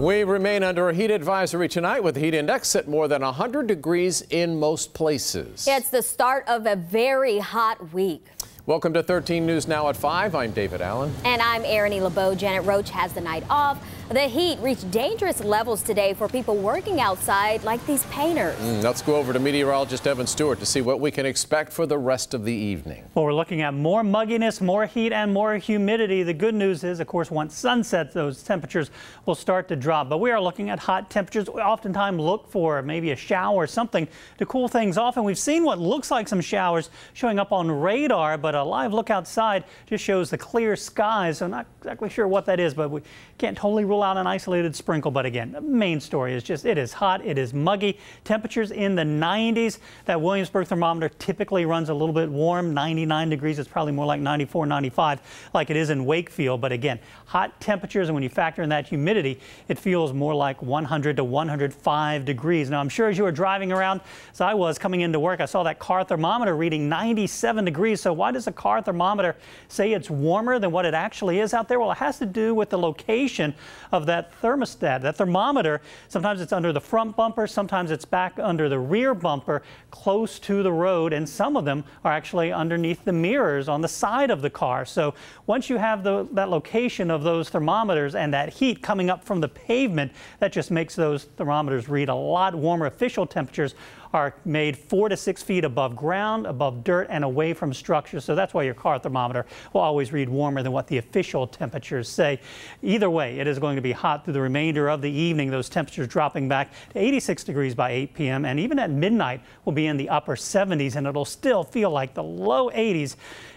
We remain under a heat advisory tonight with the heat index at more than 100 degrees in most places. Yeah, it's the start of a very hot week. Welcome to 13 News Now at 5. I'm David Allen. And I'm Arrianee LeBeau. Janet Roach has the night off. The heat reached dangerous levels today for people working outside like these painters. Let's go over to meteorologist Evan Stewart to see what we can expect for the rest of the evening. Well, we're looking at more mugginess, more heat, and more humidity. The good news is, of course, once sun sets, those temperatures will start to drop. But we are looking at hot temperatures. We oftentimes look for maybe a shower or something to cool things off. And we've seen what looks like some showers showing up on radar, but a live look outside just shows the clear skies. So I'm not exactly sure what that is, but we can't totally rule out an isolated sprinkle. But again, the main story is just it is hot, it is muggy. Temperatures in the 90s. That Williamsburg thermometer typically runs a little bit warm, 99 degrees. It's probably more like 94, 95 like it is in Wakefield. But again, hot temperatures, and when you factor in that humidity, it feels more like 100 to 105 degrees. Now, I'm sure as you were driving around, as I was coming into work, I saw that car thermometer reading 97 degrees. So why does a car thermometer say it's warmer than what it actually is out there? Well, it has to do with the location of that thermostat, that thermometer. Sometimes it's under the front bumper, sometimes it's back under the rear bumper, close to the road, and some of them are actually underneath the mirrors on the side of the car. So once you have that location of those thermometers and that heat coming up from the pavement, that just makes those thermometers read a lot warmer. Official temperatures are made 4 to 6 feet above ground, above dirt, and away from structures. So that's why your car thermometer will always read warmer than what the official temperatures say. Either way, it is going to be hot through the remainder of the evening. Those temperatures dropping back to 86 degrees by 8 p.m. and even at midnight will be in the upper 70s, and it'll still feel like the low 80s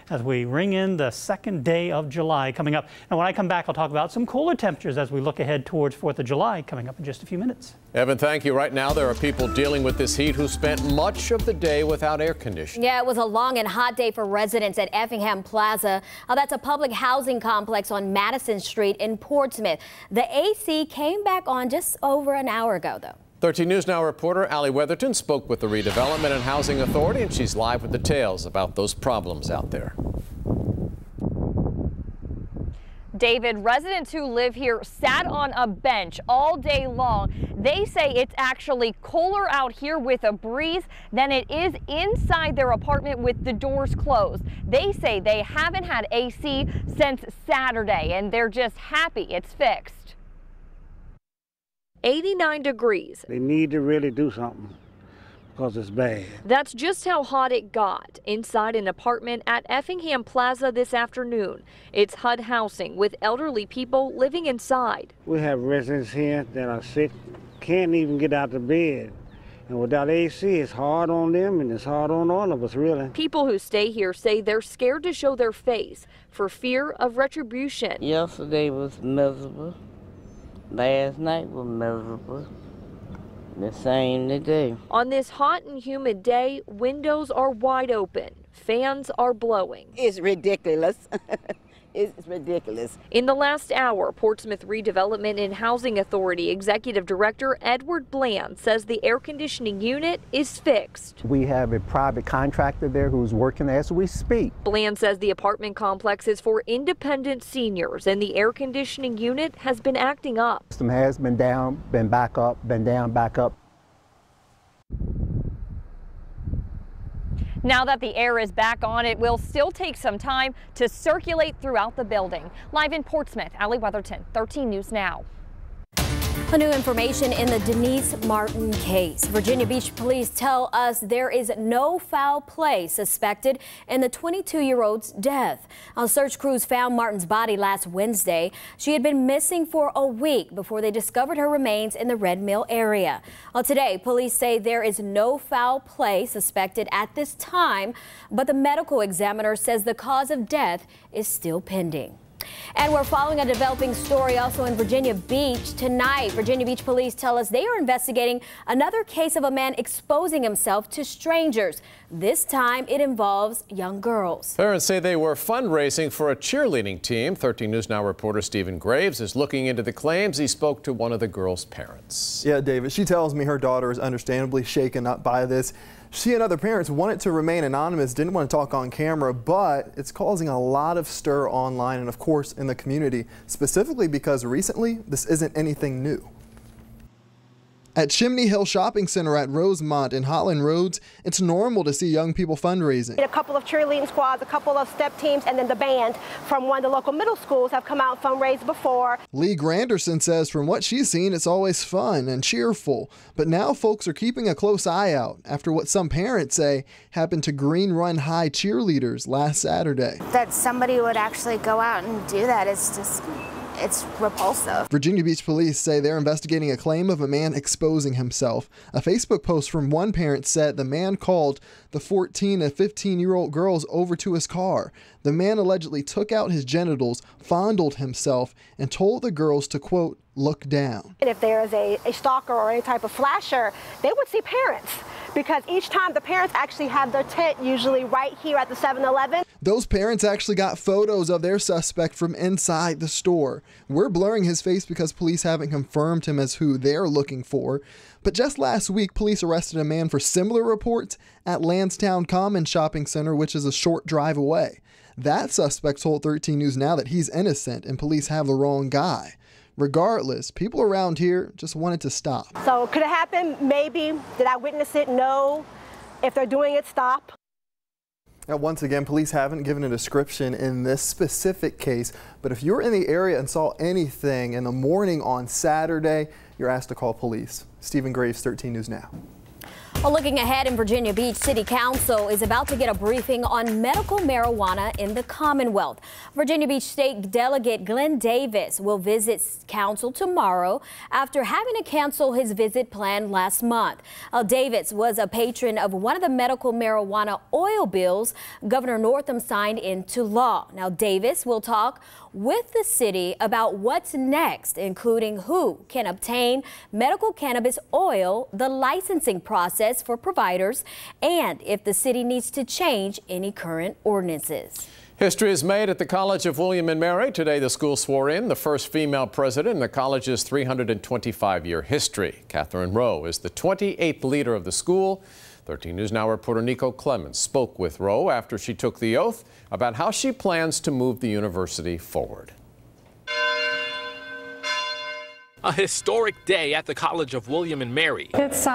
as we ring in the second day of July coming up. And when I come back, I'll talk about some cooler temperatures as we look ahead towards 4th of July coming up in just a few minutes. Evan, thank you. Right now, there are people dealing with this heat who spent much of the day without air conditioning. Yeah, it was a long and hot day for residents at Effingham Plaza. That's a public housing complex on Madison Street in Portsmouth. The AC came back on just over an hour ago, though. 13 News Now reporter Allie Weatherton spoke with the Redevelopment and Housing Authority, and she's live with details about those problems out there. David, residents who live here sat on a bench all day long. They say it's actually cooler out here with a breeze than it is inside their apartment with the doors closed. They say they haven't had AC since Saturday, and they're just happy it's fixed. 89 degrees. They need to really do something because it's bad. That's just how hot it got inside an apartment at Effingham Plaza this afternoon. It's HUD housing with elderly people living inside. We have residents here that are sick, can't even get out of bed. And without AC, it's hard on them and it's hard on all of us, really. People who stay here say they're scared to show their face for fear of retribution. Yesterday was miserable. Last night was miserable. The same today. On this hot and humid day, windows are wide open. Fans are blowing. It's ridiculous. It's ridiculous. In the last hour, Portsmouth Redevelopment and Housing Authority Executive Director Edward Bland says the air conditioning unit is fixed. We have a private contractor there who's working as we speak. Bland says the apartment complex is for independent seniors and the air conditioning unit has been acting up. System has been down, been back up, been down, back up. Now that the air is back on, it will still take some time to circulate throughout the building. Live in Portsmouth, Allie Weatherton, 13 News Now. New information in the Denise Martin case. Virginia Beach police tell us there is no foul play suspected in the 22-year-old's death. Search crews found Martin's body last Wednesday. She had been missing for a week before they discovered her remains in the Red Mill area. Today, police say there is no foul play suspected at this time, but the medical examiner says the cause of death is still pending. And we're following a developing story also in Virginia Beach. Tonight, Virginia Beach police tell us they are investigating another case of a man exposing himself to strangers. This time it involves young girls. Parents say they were fundraising for a cheerleading team. 13 News Now reporter Stephen Graves is looking into the claims. He spoke to one of the girls' parents. Yeah, David, she tells me her daughter is understandably shaken up by this. She and other parents wanted to remain anonymous, didn't want to talk on camera, but it's causing a lot of stir online and, of course, in the community, specifically because recently this isn't anything new. At Chimney Hill Shopping Center at Rosemont and Holland Roads, it's normal to see young people fundraising. A couple of cheerleading squads, a couple of step teams, and then the band from one of the local middle schools have come out and fundraised before. Lee Granderson says from what she's seen, it's always fun and cheerful. But now folks are keeping a close eye out after what some parents say happened to Green Run High cheerleaders last Saturday. That somebody would actually go out and do that is just... it's repulsive. Virginia Beach police say they're investigating a claim of a man exposing himself. A Facebook post from one parent said the man called the 14 and 15-year-old girls over to his car. The man allegedly took out his genitals, fondled himself, and told the girls to, quote, look down. And if there is a stalker or any type of flasher, they would see parents, because each time the parents actually have their tent usually right here at the 7-Eleven. Those parents actually got photos of their suspect from inside the store. We're blurring his face because police haven't confirmed him as who they're looking for. But just last week, police arrested a man for similar reports at Lansdowne Commons Shopping Center, which is a short drive away. That suspect told 13 News Now that he's innocent and police have the wrong guy. Regardless, people around here just wanted to stop. So could it happen? Maybe. Did I witness it? No. If they're doing it, stop. Now, once again, police haven't given a description in this specific case, but if you're in the area and saw anything in the morning on Saturday, you're asked to call police. Stephen Graves, 13 News Now. Well, looking ahead in Virginia Beach, City Council is about to get a briefing on medical marijuana in the Commonwealth. Virginia Beach State Delegate Glenn Davis will visit Council tomorrow after having to cancel his visit planned last month. Davis was a patron of one of the medical marijuana oil bills Governor Northam signed into law. Now, Davis will talk with the city about what's next, including who can obtain medical cannabis oil, the licensing process for providers, and if the city needs to change any current ordinances. History is made at the College of William and Mary. Today, the school swore in the first female president in the college's 325-year history. Catherine Rowe is the 28th leader of the school. 13 News Now reporter Nico Clemens spoke with Rowe after she took the oath about how she plans to move the university forward. A historic day at the College of William and Mary. It's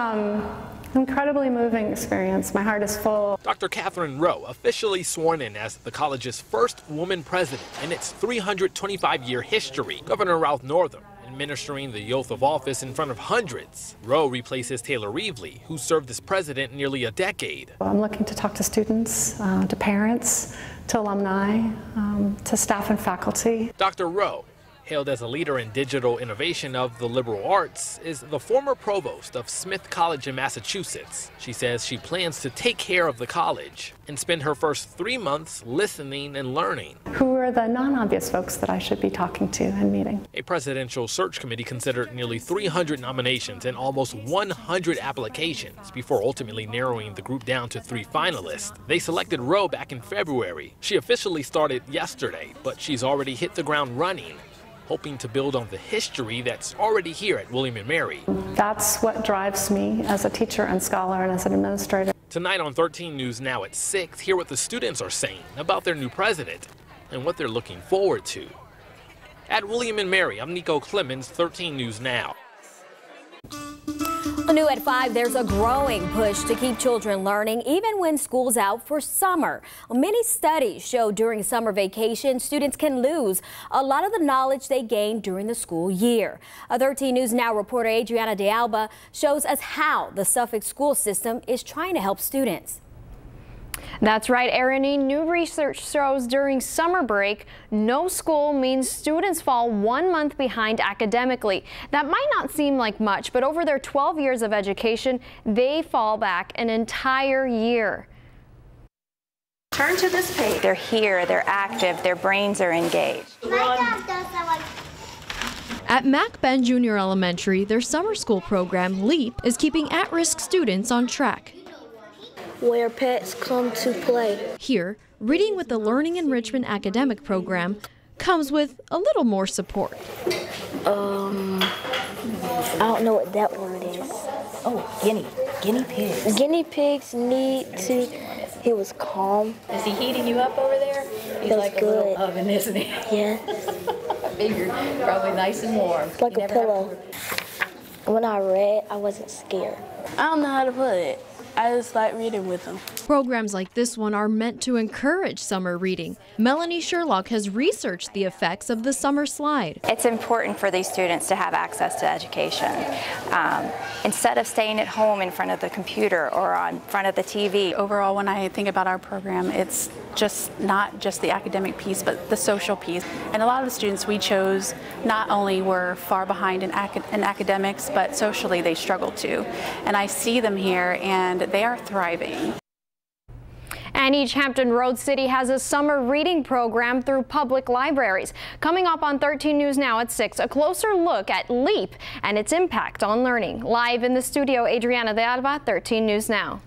incredibly moving experience. My heart is full. Dr. Catherine Rowe officially sworn in as the college's first woman president in its 325-year history. Governor Ralph Northam administering the oath of office in front of hundreds. Rowe replaces Taylor Reevely, who served as president nearly a decade. I'm looking to talk to students, to parents, to alumni, to staff and faculty. Dr. Rowe, hailed as a leader in digital innovation of the liberal arts, is the former provost of Smith College in Massachusetts. She says she plans to take care of the college and spend her first 3 months listening and learning. Who are the non-obvious folks that I should be talking to and meeting? A presidential search committee considered nearly 300 nominations and almost 100 applications before ultimately narrowing the group down to 3 finalists. They selected Rowe back in February. She officially started yesterday, but she's already hit the ground running, hoping to build on the history that's already here at William and Mary. That's what drives me as a teacher and scholar and as an administrator. Tonight on 13 News Now at 6, hear what the students are saying about their new president and what they're looking forward to. At William and Mary, I'm Nico Clemens, 13 News Now. New at 5, there's a growing push to keep children learning even when school's out for summer. Many studies show during summer vacation, students can lose a lot of the knowledge they gained during the school year. A 13 News Now reporter Adriana De Alba shows us how the Suffolk school system is trying to help students. That's right, Arrianee. New research shows during summer break, no school means students fall 1 month behind academically. That might not seem like much, but over their 12 years of education, they fall back an entire year. Turn to this page. They're here, they're active, their brains are engaged. At Mac Ben Junior Elementary, their summer school program, LEAP, is keeping at-risk students on track. Where pets come to play. Here, reading with the Learning Enrichment Academic Program comes with a little more support. I don't know what that word is. Oh, guinea pigs. Guinea pigs need to, he was calm. Is he heating you up over there? He's like good. A little oven, isn't he? Yeah. I figured, probably nice and warm. Like a pillow. When I read, I wasn't scared. I don't know how to put it. I just like reading with them. Programs like this one are meant to encourage summer reading. Melanie Sherlock has researched the effects of the summer slide. It's important for these students to have access to education. Instead of staying at home in front of the computer or on front of the TV. Overall, when I think about our program, it's just not just the academic piece, but the social piece. And a lot of the students we chose not only were far behind in academics, but socially they struggled too. And I see them here and they are thriving. And each Hampton Roads city has a summer reading program through public libraries. Coming up on 13 News Now at 6, a closer look at LEAP and its impact on learning. Live in the studio, Adriana de Alba, 13 News Now.